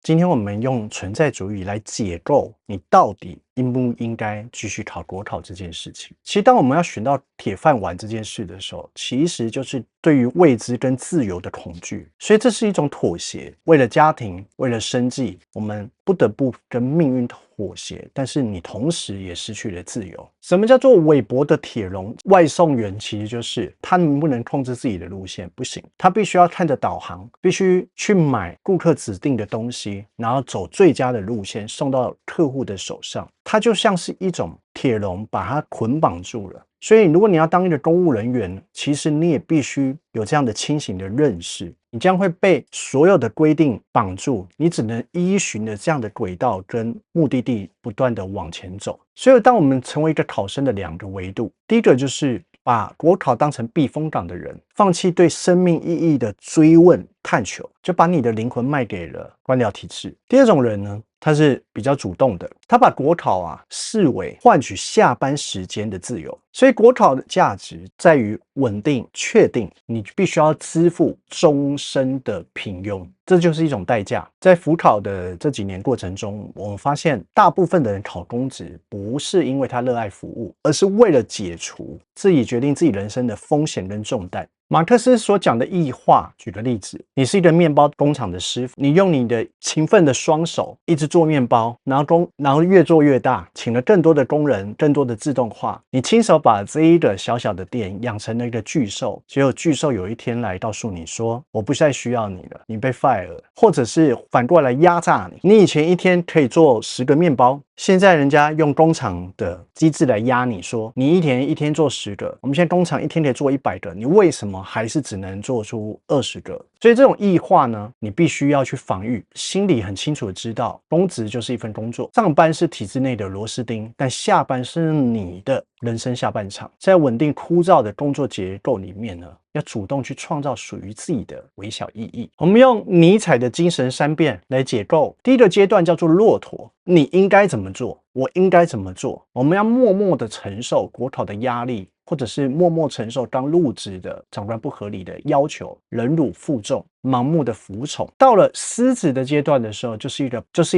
今天我们用存在主义来解构你到底应不应该继续考国考这件事情。其实，当我们要选到铁饭碗这件事的时候，其实就是对于未知跟自由的恐惧，所以这是一种妥协。为了家庭，为了生计，我们不得不跟命运妥协，但是你同时也失去了自由。什么叫做韦伯的铁笼？外送员其实就是他能不能控制自己的路线？不行，他必须要看着导航，必须去买顾客指定的东西，然后走最佳的路线送到客户的手上。它就像是一种铁笼，把它捆绑住了。所以，如果你要当一个公务人员，其实你也必须有这样的清醒的认识，你将会被所有的规定绑住，你只能依循着这样的轨道跟目的地不断的往前走。所以，当我们成为一个考生的两个维度，第一个就是把国考当成避风港的人，放弃对生命意义的追问探求，就把你的灵魂卖给了官僚体制。第二种人呢，他是比较主动的，他把国考视为换取下班时间的自由。所以国考的价值在于稳定、确定，你必须要支付终身的平庸，这就是一种代价。在辅考的这几年过程中，我们发现大部分的人考公职不是因为他热爱服务，而是为了解除自己决定自己人生的风险跟重担。马克思所讲的异化，举个例子，你是一个面包工厂的师傅，你用你的勤奋的双手一直做面包，然后越做越大，请了更多的工人，更多的自动化，你亲手把这一个小小的店养成了一个巨兽，结果巨兽有一天来告诉你说，我不再需要你了，你被 fire 了，或者是反过来压榨你，你以前一天可以做10个面包，现在人家用工厂的机制来压你说，你一天做10个，我们现在工厂一天可以做100个，你为什么还是只能做出20个？所以这种异化呢，你必须要去防御，心里很清楚的知道，公职就是一份工作，上班是体制内的螺丝钉，但下班是你的人生下半场。在稳定枯燥的工作结构里面呢，要主动去创造属于自己的微小意义。我们用尼采的精神3变来解构。第一个阶段叫做骆驼，你应该怎么做？我应该怎么做？我们要默默的承受国考的压力，或者是默默承受当入职的长官不合理的要求，忍辱负重，盲目的服从。到了失职的阶段的时候，就是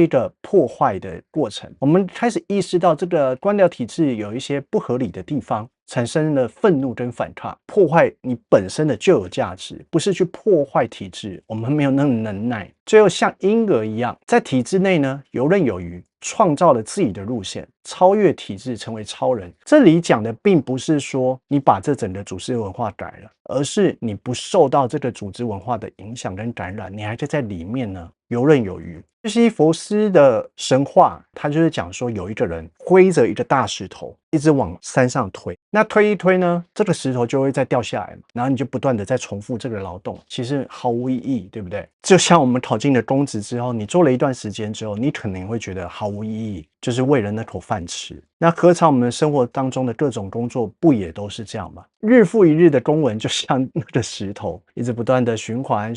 一个破坏的过程。我们开始意识到这个官僚体制有一些不合理的地方，产生了愤怒跟反抗，破坏你本身的旧有价值，不是去破坏体制。我们没有那种能耐，最后像婴儿一样，在体制内呢游刃有余，创造了自己的路线，超越体制，成为超人。这里讲的并不是说你把这整个组织文化改了，而是你不受到这个组织文化的影响跟感染，你还可以在里面呢游刃有余。西西弗斯的神话，他就是讲说有一个人挥着一个大石头，一直往山上推，那推一推呢，这个石头就会再掉下来嘛，然后你就不断的在重复这个劳动，其实毫无意义，对不对？就像我们考进了公职之后，你做了一段时间之后，你可能会觉得毫无意义，就是为了那口饭吃。那何尝我们生活当中的各种工作不也都是这样吗？日复一日的公文就像那个石头，一直不断的循环。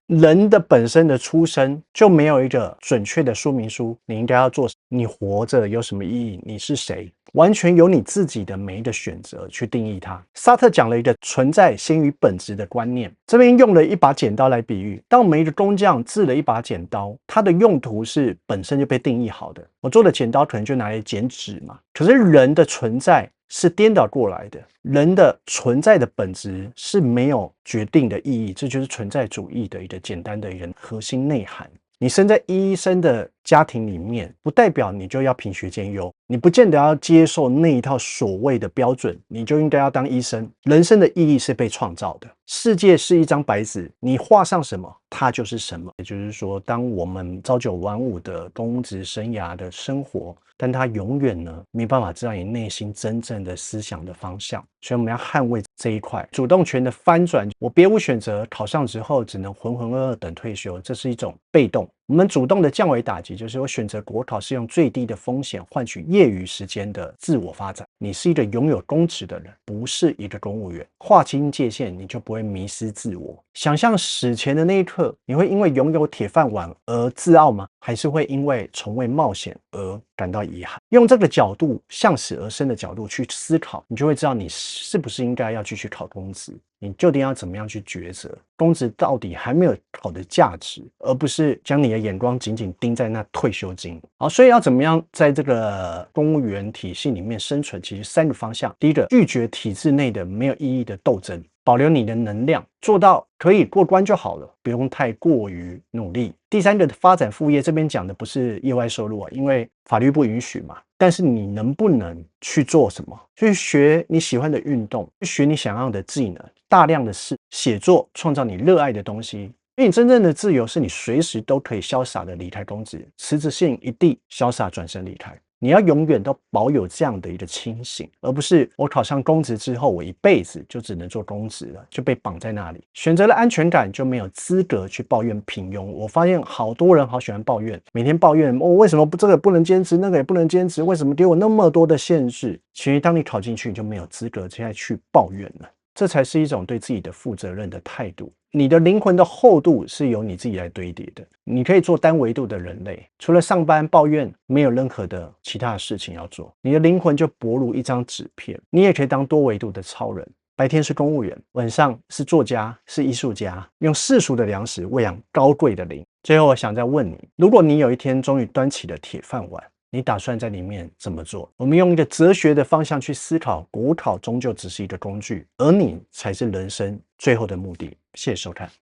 人的本身的出生就没有一个准确的说明书，你应该要做，你活着有什么意义？你是谁？完全由你自己的每一个选择去定义它。沙特讲了一个存在先于本质的观念，这边用了一把剪刀来比喻。当我们一个工匠制了一把剪刀，它的用途是本身就被定义好的。我做的剪刀可能就拿来剪纸嘛。可是人的存在是颠倒过来的，人的存在的本质是没有决定的意义，这就是存在主义的一个简单的一个核心内涵。你生在医生的家庭里面，不代表你就要品学兼优，你不见得要接受那一套所谓的标准，你就应该要当医生。人生的意义是被创造的，世界是一张白纸，你画上什么，它就是什么。也就是说，当我们朝九晚五的公职生涯的生活，但它永远呢没办法知道你内心真正的思想的方向，所以我们要捍卫这一块主动权的翻转。我别无选择，考上之后只能浑浑噩噩等退休，这是一种被动。我们主动的降维打击，就是我选择国考是用最低的风险换取业余时间的自我发展。你是一个拥有公职的人，不是一个公务员。划清界限，你就不会迷失自我。想象死前的那一刻，你会因为拥有铁饭碗而自傲吗？还是会因为从未冒险而感到遗憾？用这个角度，向死而生的角度去思考，你就会知道你是不是应该要继续考公职。你究竟要怎么样去抉择？公职到底还没有好的价值，而不是将你的眼光紧紧盯在那退休金。好，所以要怎么样在这个公务员体系里面生存？其实3个方向。第一个，拒绝体制内的没有意义的斗争，保留你的能量，做到可以过关就好了，不用太过于努力。第3个，发展副业，这边讲的不是业外收入啊，因为法律不允许嘛。但是你能不能去做什么？去学你喜欢的运动，去学你想要的技能，大量的写作，创造你热爱的东西。因为你真正的自由是你随时都可以潇洒的离开公职，辞职信一递，潇洒转身离开。你要永远都保有这样的一个清醒，而不是我考上公职之后，我一辈子就只能做公职了，就被绑在那里。选择了安全感，就没有资格去抱怨平庸。我发现好多人好喜欢抱怨，每天抱怨为什么这个不能坚持，那个也不能坚持，为什么给我那么多的限制？其实当你考进去，你就没有资格再去抱怨了。这才是一种对自己的负责任的态度。你的灵魂的厚度是由你自己来堆叠的。你可以做单维度的人类，除了上班抱怨，没有任何的其他的事情要做。你的灵魂就薄如一张纸片。你也可以当多维度的超人，白天是公务员，晚上是作家，是艺术家，用世俗的粮食喂养高贵的灵。最后，我想再问你，如果你有一天终于端起了铁饭碗，你打算在里面怎么做？我们用一个哲学的方向去思考，国考终究只是一个工具，而你才是人生最后的目的。谢谢收看。